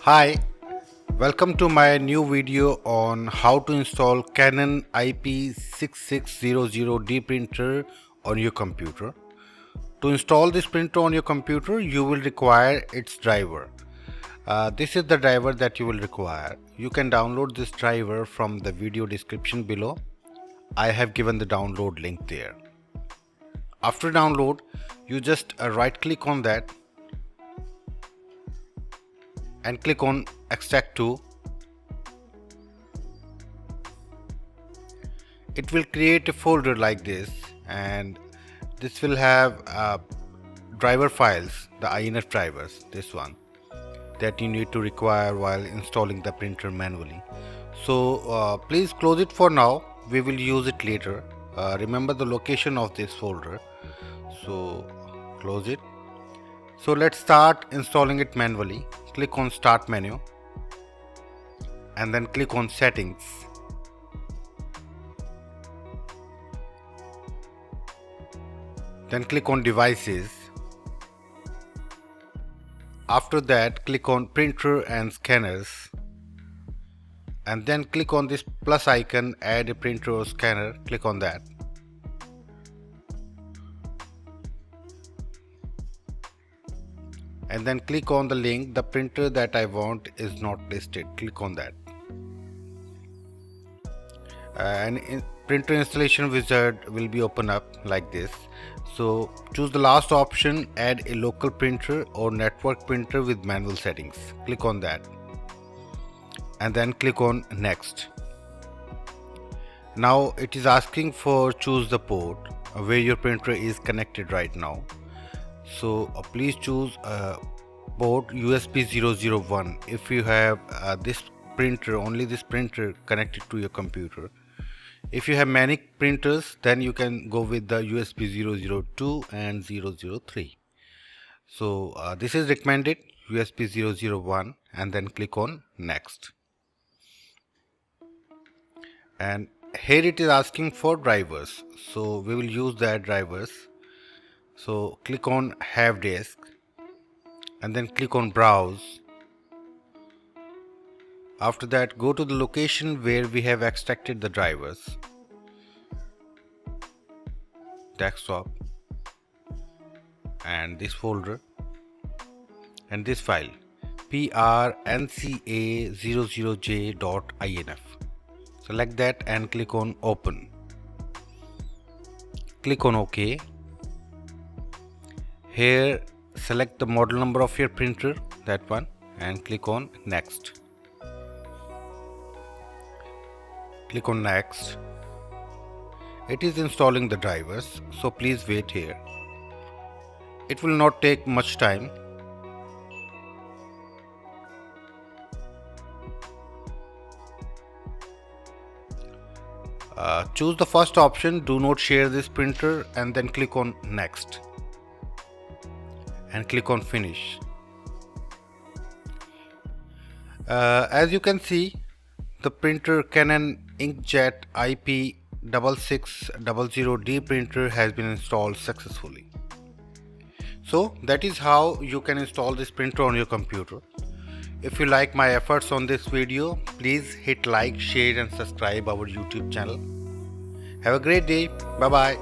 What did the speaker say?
Hi, welcome to my new video on how to install Canon iP6600D printer on your computer. To install this printer on your computer, you will require its driver. This is the driver that you will require. You can download this driver from the video description below. I have given the download link there. After download, you just right click on that and click on extract to. It will create a folder like this, and this will have driver files, the INF drivers, this one that you need to require while installing the printer manually. So please close it for now. We will use it later. Remember the location of this folder, so close it. So let's start installing it manually. Click on Start menu and then click on Settings. Then click on Devices. After that, click on Printer and Scanners, and then click on this plus icon, Add a printer or scanner. Click on that. And then click on the link. The printer that I want is not listed. Click on that. Printer installation wizard will be open up like this. So choose the last option, add a local printer or network printer with manual settings. Click on that and then click on next. Now it is asking for choose the port where your printer is connected right now. So please choose port USB 001 if you have this printer, only this printer connected to your computer. If you have many printers, then you can go with the USB 002 and 003. So this is recommended, USB 001, and then click on next. And here it is asking for drivers, so we will use that drivers. So click on Have Disk and then click on Browse. After that, go to the location where we have extracted the drivers. Desktop and this folder and this file prnca00j.inf. Select that and click on Open. Click on OK. Here select the model number of your printer, that one, and click on Next. Click on Next. It is installing the drivers, so please wait here. It will not take much time. Choose the first option, do not share this printer, and then click on Next and click on Finish. As you can see, the printer Canon inkjet iP6600D printer has been installed successfully. So that is how you can install this printer on your computer. If you like my efforts on this video, please hit like, share and subscribe our YouTube channel. Have a great day. Bye bye.